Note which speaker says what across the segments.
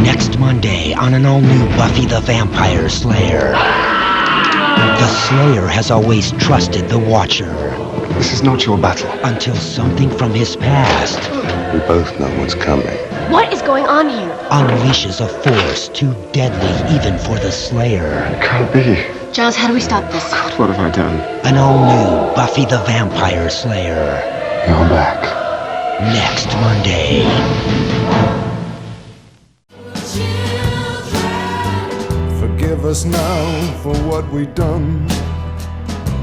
Speaker 1: Next Monday on an all-new Buffy the Vampire Slayer. The Slayer has always trusted the Watcher.
Speaker 2: This is not your battle.
Speaker 1: Until something from his past...
Speaker 2: We both know what's coming.
Speaker 3: What is going on here?
Speaker 1: Unleashes a force too deadly even for the Slayer.
Speaker 2: It can't be.
Speaker 3: Giles, how do we stop this?
Speaker 2: God, what have I done?
Speaker 1: An all-new Buffy the Vampire Slayer.
Speaker 2: You're back.
Speaker 1: Next Monday.
Speaker 4: Forgive us now for what we done.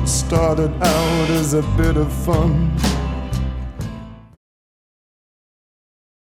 Speaker 4: Started out as a bit of fun.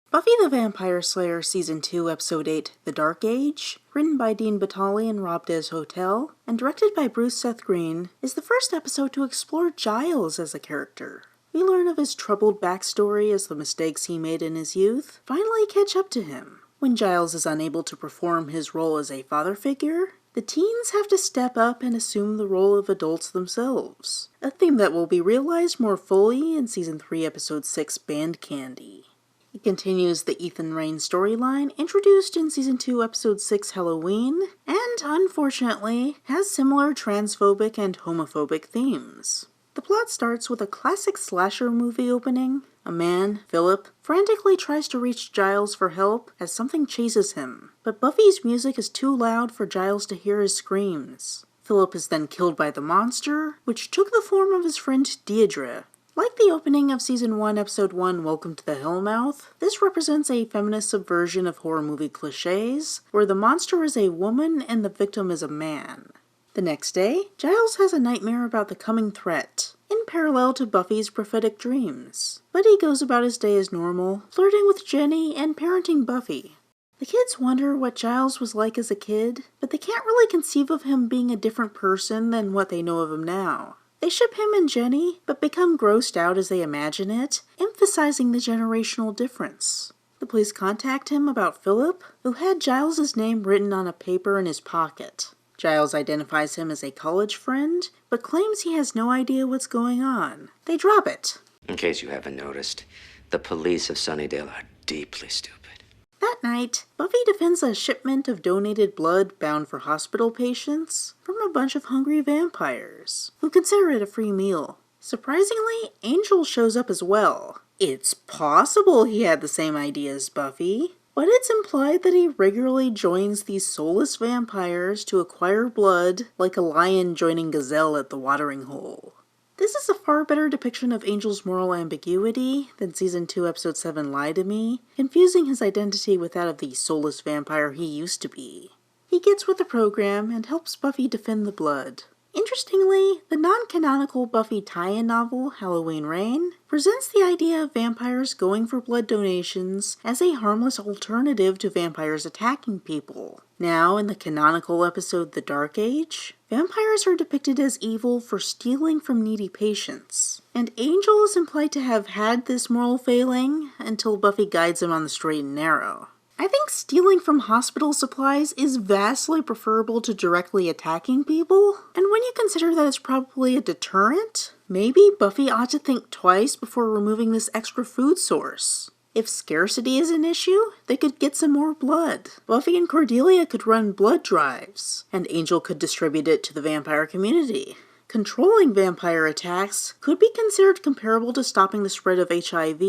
Speaker 5: Buffy the Vampire Slayer Season 2, Episode 8, The Dark Age, written by Dean Batali and Rob Des Hotel, and directed by Bruce Seth Green, is the first episode to explore Giles as a character. We learn of his troubled backstory as the mistakes he made in his youth finally catch up to him. When Giles is unable to perform his role as a father figure, the teens have to step up and assume the role of adults themselves, a theme that will be realized more fully in Season 3, Episode 6, Band Candy. It continues the Ethan Rayne storyline introduced in Season 2, Episode 6, Halloween, and, unfortunately, has similar transphobic and homophobic themes. The plot starts with a classic slasher movie opening. A man, Philip, frantically tries to reach Giles for help as something chases him, but Buffy's music is too loud for Giles to hear his screams. Philip is then killed by the monster, which took the form of his friend Deirdre. Like the opening of Season 1, Episode 1, Welcome to the Hellmouth, this represents a feminist subversion of horror movie cliches, where the monster is a woman and the victim is a man. The next day, Giles has a nightmare about the coming threat, in parallel to Buffy's prophetic dreams. But he goes about his day as normal, flirting with Jenny and parenting Buffy. The kids wonder what Giles was like as a kid, but they can't really conceive of him being a different person than what they know of him now. They ship him and Jenny, but become grossed out as they imagine it, emphasizing the generational difference. The police contact him about Philip, who had Giles' name written on a paper in his pocket. Giles identifies him as a college friend, but claims he has no idea what's going on. They drop it.
Speaker 6: In case you haven't noticed, the police of Sunnydale are deeply stupid.
Speaker 5: That night, Buffy defends a shipment of donated blood bound for hospital patients from a bunch of hungry vampires, who consider it a free meal. Surprisingly, Angel shows up as well. It's possible he had the same idea as Buffy, but it's implied that he regularly joins these soulless vampires to acquire blood, like a lion joining gazelle at the watering hole. This is a far better depiction of Angel's moral ambiguity than Season 2, Episode 7, Lie to Me, confusing his identity with that of the soulless vampire he used to be. He gets with the program and helps Buffy defend the blood. Interestingly, the non-canonical Buffy tie-in novel, Halloween Rayne, presents the idea of vampires going for blood donations as a harmless alternative to vampires attacking people. Now, in the canonical episode The Dark Age, vampires are depicted as evil for stealing from needy patients, and Angel is implied to have had this moral failing until Buffy guides him on the straight and narrow. I think stealing from hospital supplies is vastly preferable to directly attacking people, and when you consider that it's probably a deterrent, maybe Buffy ought to think twice before removing this extra food source. If scarcity is an issue, they could get some more blood. Buffy and Cordelia could run blood drives, and Angel could distribute it to the vampire community. Controlling vampire attacks could be considered comparable to stopping the spread of HIV.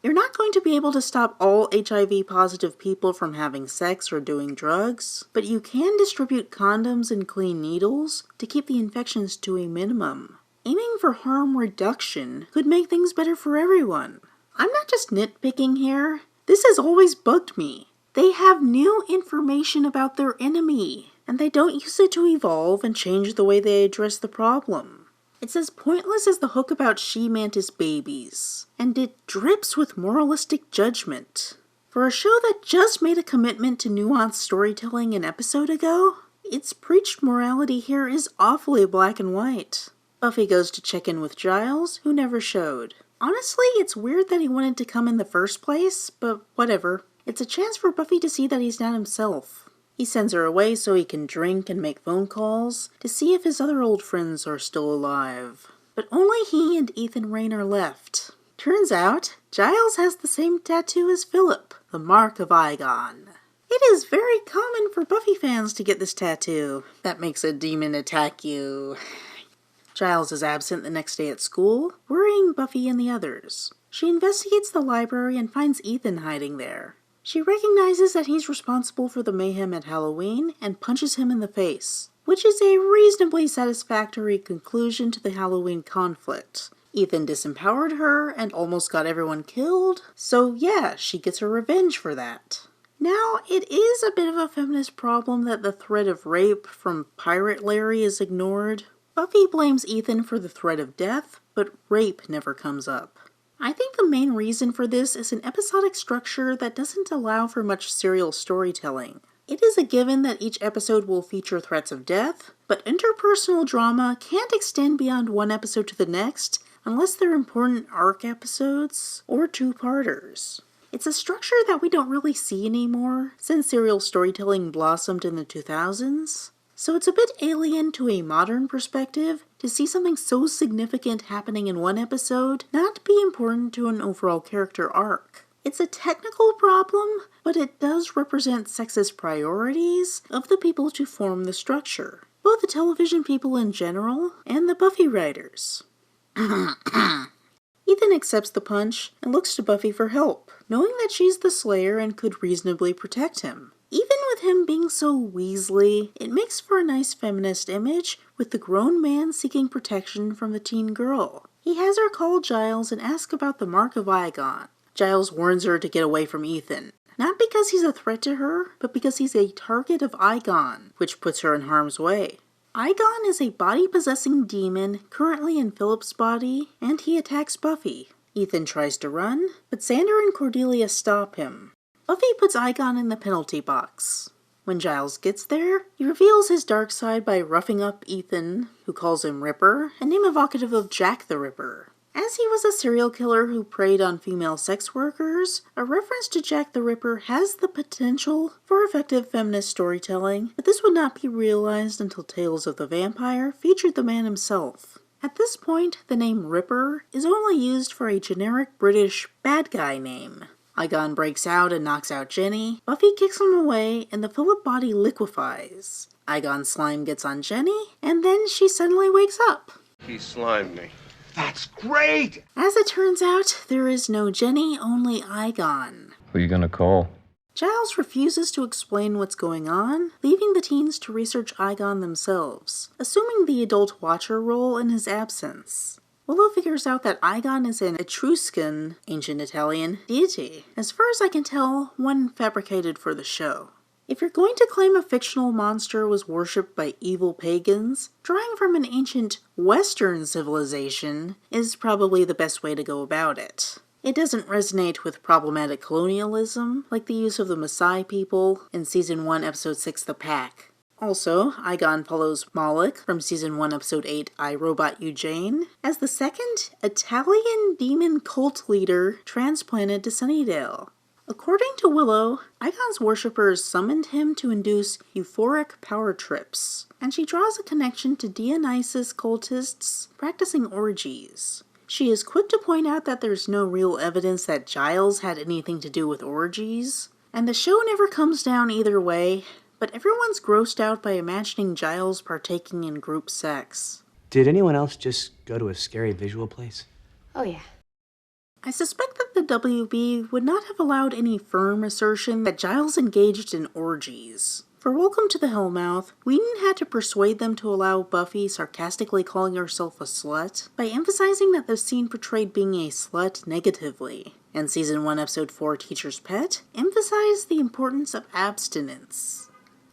Speaker 5: You're not going to be able to stop all HIV-positive people from having sex or doing drugs, but you can distribute condoms and clean needles to keep the infections to a minimum. Aiming for harm reduction could make things better for everyone. I'm not just nitpicking here. This has always bugged me. They have new information about their enemy, and they don't use it to evolve and change the way they address the problem. It's as pointless as the hook about she-mantis babies, and it drips with moralistic judgment. For a show that just made a commitment to nuanced storytelling an episode ago, its preached morality here is awfully black and white. Buffy goes to check in with Giles, who never showed. Honestly, it's weird that he wanted to come in the first place, but whatever. It's a chance for Buffy to see that he's not himself. He sends her away so he can drink and make phone calls to see if his other old friends are still alive. But only he and Ethan Rayne are left. Turns out, Giles has the same tattoo as Philip, the mark of Aigon. It is very common for Buffy fans to get this tattoo. That makes a demon attack you. Giles is absent the next day at school, worrying Buffy and the others. She investigates the library and finds Ethan hiding there. She recognizes that he's responsible for the mayhem at Halloween and punches him in the face, which is a reasonably satisfactory conclusion to the Halloween conflict. Ethan disempowered her and almost got everyone killed, so yeah, she gets her revenge for that. Now, it is a bit of a feminist problem that the threat of rape from Pirate Larry is ignored. Buffy blames Ethan for the threat of death, but rape never comes up. I think the main reason for this is an episodic structure that doesn't allow for much serial storytelling. It is a given that each episode will feature threats of death, but interpersonal drama can't extend beyond one episode to the next unless they're important arc episodes or two-parters. It's a structure that we don't really see anymore since serial storytelling blossomed in the 2000s. So it's a bit alien to a modern perspective to see something so significant happening in one episode not be important to an overall character arc. It's a technical problem, but it does represent sexist priorities of the people to form the structure, both the television people in general and the Buffy writers. Ethan accepts the punch and looks to Buffy for help, knowing that she's the Slayer and could reasonably protect him. Even with him being so Weasley, it makes for a nice feminist image with the grown man seeking protection from the teen girl. He has her call Giles and ask about the Mark of Aigon. Giles warns her to get away from Ethan, not because he's a threat to her, but because he's a target of Aigon, which puts her in harm's way. Aigon is a body-possessing demon currently in Philip's body, and he attacks Buffy. Ethan tries to run, but Xander and Cordelia stop him. Buffy puts Aigon in the penalty box. When Giles gets there, he reveals his dark side by roughing up Ethan, who calls him Ripper, a name evocative of Jack the Ripper. As he was a serial killer who preyed on female sex workers, a reference to Jack the Ripper has the potential for effective feminist storytelling, but this would not be realized until Tales of the Vampire featured the man himself. At this point, the name Ripper is only used for a generic British bad guy name. Aigon breaks out and knocks out Jenny, Buffy kicks him away, and the Philip body liquefies. Aigon's slime gets on Jenny, and then she suddenly wakes up.
Speaker 2: He slimed me.
Speaker 1: That's great!
Speaker 5: As it turns out, there is no Jenny, only Aigon.
Speaker 7: Who are you gonna call?
Speaker 5: Giles refuses to explain what's going on, leaving the teens to research Aigon themselves, assuming the adult watcher role in his absence. Willow figures out that Aigon is an Etruscan, ancient Italian, deity. As far as I can tell, one fabricated for the show. If you're going to claim a fictional monster was worshipped by evil pagans, drawing from an ancient Western civilization is probably the best way to go about it. It doesn't resonate with problematic colonialism, like the use of the Maasai people in Season 1, Episode 6, The Pack. Also, Aigon follows Moloch from Season 1, Episode 8, I, Robot Eugene, as the second Italian demon cult leader transplanted to Sunnydale. According to Willow, Aigon's worshippers summoned him to induce euphoric power trips, and she draws a connection to Dionysus cultists practicing orgies. She is quick to point out that there's no real evidence that Giles had anything to do with orgies, and the show never comes down either way, but everyone's grossed out by imagining Giles partaking in group sex.
Speaker 8: Did anyone else just go to a scary visual place?
Speaker 3: Oh, yeah.
Speaker 5: I suspect that the WB would not have allowed any firm assertion that Giles engaged in orgies. For Welcome to the Hellmouth, Whedon had to persuade them to allow Buffy sarcastically calling herself a slut by emphasizing that the scene portrayed being a slut negatively. And Season 1, Episode 4, Teacher's Pet emphasized the importance of abstinence.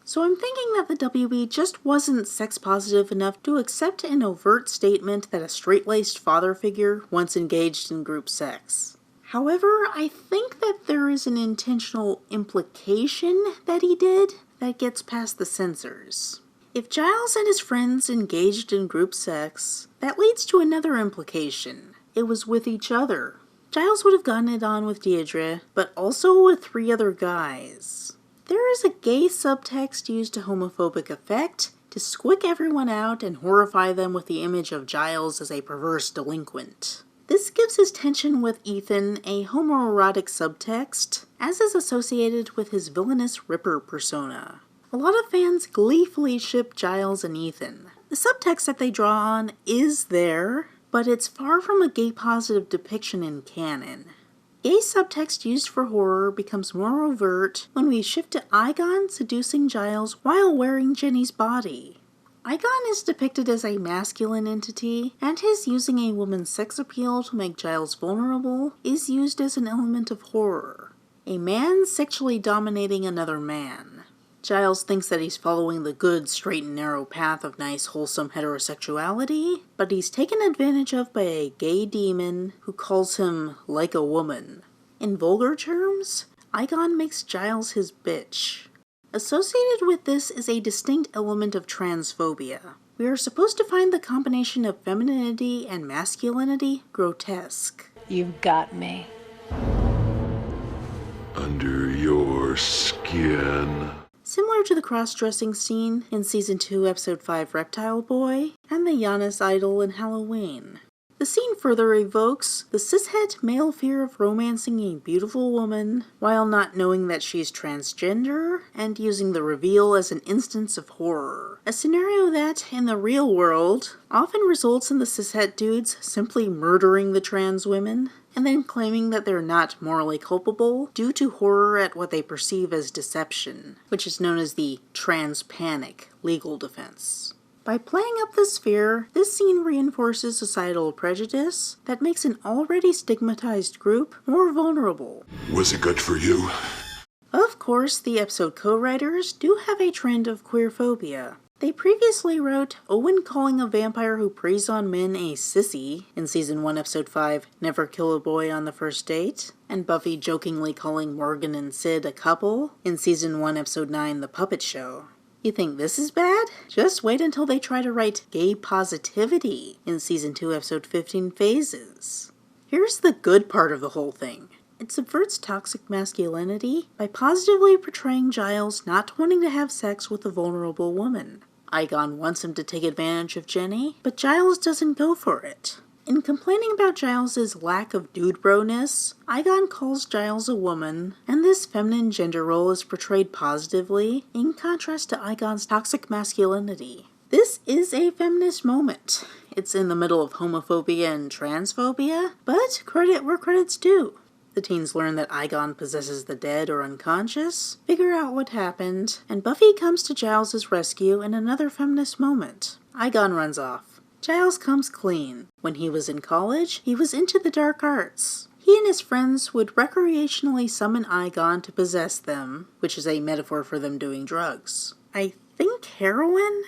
Speaker 5: So I'm thinking that the WB just wasn't sex-positive enough to accept an overt statement that a straight-laced father figure once engaged in group sex. However, I think that there is an intentional implication that he did that gets past the censors. If Giles and his friends engaged in group sex, that leads to another implication. It was with each other. Giles would have gotten it on with Deirdre, but also with 3 other guys. There is a gay subtext used to homophobic effect to squick everyone out and horrify them with the image of Giles as a perverse delinquent. This gives his tension with Ethan a homoerotic subtext, as is associated with his villainous Ripper persona. A lot of fans gleefully ship Giles and Ethan. The subtext that they draw on is there, but it's far from a gay-positive depiction in canon. Gay subtext used for horror becomes more overt when we shift to Aigon seducing Giles while wearing Jenny's body. Aigon is depicted as a masculine entity, and his using a woman's sex appeal to make Giles vulnerable is used as an element of horror. A man sexually dominating another man. Giles thinks that he's following the good, straight and narrow path of nice, wholesome heterosexuality, but he's taken advantage of by a gay demon who calls him like a woman. In vulgar terms, Aigon makes Giles his bitch. Associated with this is a distinct element of transphobia. We are supposed to find the combination of femininity and masculinity grotesque.
Speaker 7: You've got me.
Speaker 4: Under your skin.
Speaker 5: Similar to the cross-dressing scene in Season 2, Episode 5 Reptile Boy, and the Giannis idol in Halloween. The scene further evokes the cishet male fear of romancing a beautiful woman while not knowing that she's transgender and using the reveal as an instance of horror. A scenario that, in the real world, often results in the cishet dudes simply murdering the trans women and then claiming that they're not morally culpable due to horror at what they perceive as deception, which is known as the trans panic legal defense. By playing up this fear, this scene reinforces societal prejudice that makes an already stigmatized group more vulnerable.
Speaker 4: Was it good for you?
Speaker 5: Of course, the episode co-writers do have a trend of queerphobia. They previously wrote Owen calling a vampire who preys on men a sissy in Season 1, Episode 5, Never Kill a Boy on the First Date, and Buffy jokingly calling Morgan and Sid a couple in Season 1, Episode 9, The Puppet Show. You think this is bad? Just wait until they try to write gay positivity in Season 2, Episode 15, Phases. Here's the good part of the whole thing. It subverts toxic masculinity by positively portraying Giles not wanting to have sex with a vulnerable woman. Aigon wants him to take advantage of Jenny, but Giles doesn't go for it. In complaining about Giles' lack of dude bro-ness, Aigon calls Giles a woman, and this feminine gender role is portrayed positively, in contrast to Aigon's toxic masculinity. This is a feminist moment. It's in the middle of homophobia and transphobia, but credit where credit's due. The teens learn that Aigon possesses the dead or unconscious, figure out what happened, and Buffy comes to Giles' rescue in another feminist moment. Aigon runs off. Giles comes clean. When he was in college, he was into the dark arts. He and his friends would recreationally summon Aigon to possess them, which is a metaphor for them doing drugs. I think heroin?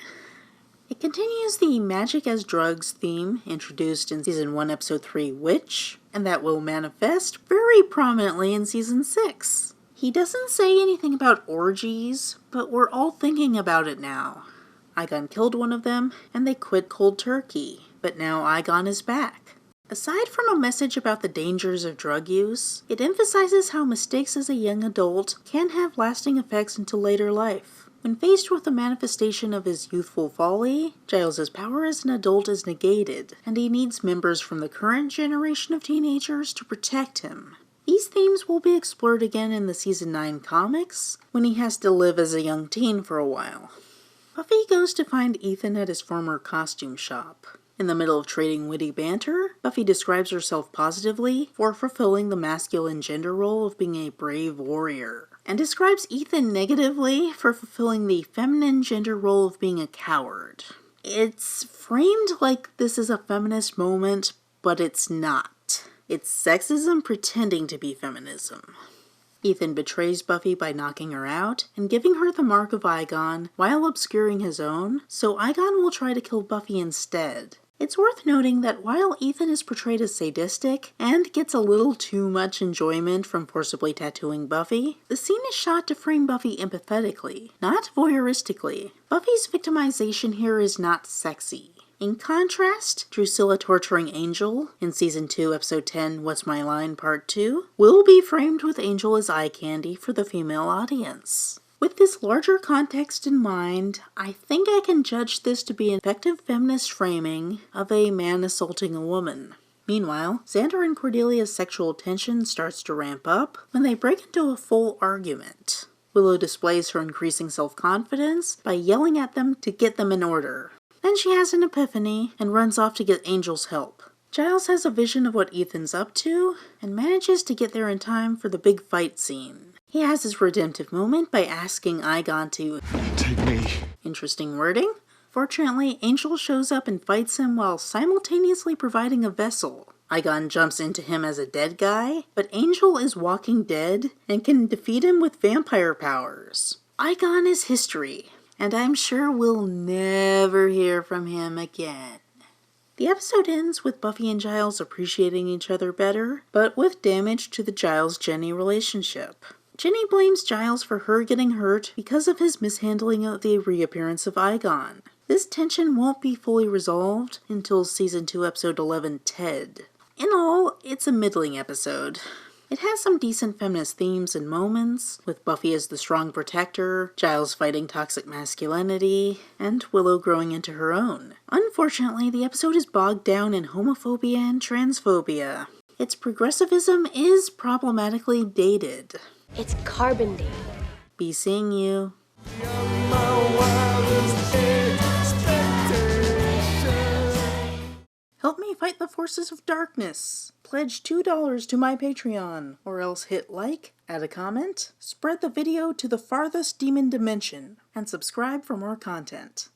Speaker 5: It continues the magic as drugs theme introduced in Season 1, Episode 3, Witch, and that will manifest very prominently in Season 6. He doesn't say anything about orgies, but we're all thinking about it now. Aigon killed one of them, and they quit cold turkey, but now Aigon is back. Aside from a message about the dangers of drug use, it emphasizes how mistakes as a young adult can have lasting effects into later life. When faced with the manifestation of his youthful folly, Giles' power as an adult is negated, and he needs members from the current generation of teenagers to protect him. These themes will be explored again in the Season 9 comics, when he has to live as a young teen for a while. Buffy goes to find Ethan at his former costume shop. In the middle of trading witty banter, Buffy describes herself positively for fulfilling the masculine gender role of being a brave warrior, and describes Ethan negatively for fulfilling the feminine gender role of being a coward. It's framed like this is a feminist moment, but it's not. It's sexism pretending to be feminism. Ethan betrays Buffy by knocking her out and giving her the mark of Aigon while obscuring his own, so Aigon will try to kill Buffy instead. It's worth noting that while Ethan is portrayed as sadistic and gets a little too much enjoyment from forcibly tattooing Buffy, the scene is shot to frame Buffy empathetically, not voyeuristically. Buffy's victimization here is not sexy. In contrast, Drusilla torturing Angel in Season 2, Episode 10, What's My Line, Part 2, will be framed with Angel as eye candy for the female audience. With this larger context in mind, I think I can judge this to be an effective feminist framing of a man assaulting a woman. Meanwhile, Xander and Cordelia's sexual tension starts to ramp up when they break into a full argument. Willow displays her increasing self-confidence by yelling at them to get them in order. Then she has an epiphany and runs off to get Angel's help. Giles has a vision of what Ethan's up to and manages to get there in time for the big fight scene. He has his redemptive moment by asking Aigon to
Speaker 2: Take me.
Speaker 5: Interesting wording. Fortunately, Angel shows up and fights him while simultaneously providing a vessel. Aigon jumps into him as a dead guy, but Angel is walking dead and can defeat him with vampire powers. Aigon is history, and I'm sure we'll never hear from him again. The episode ends with Buffy and Giles appreciating each other better, but with damage to the Giles-Jenny relationship. Jenny blames Giles for her getting hurt because of his mishandling of the reappearance of Aigon. This tension won't be fully resolved until Season 2, Episode 11, Ted. In all, it's a middling episode. It has some decent feminist themes and moments, with Buffy as the strong protector, Giles fighting toxic masculinity, and Willow growing into her own. Unfortunately, the episode is bogged down in homophobia and transphobia. Its progressivism is problematically dated.
Speaker 3: It's carbon dating.
Speaker 5: Be seeing you. Help me fight the forces of darkness. Pledge $2 to my Patreon, or else hit like, add a comment, spread the video to the farthest demon dimension, and subscribe for more content.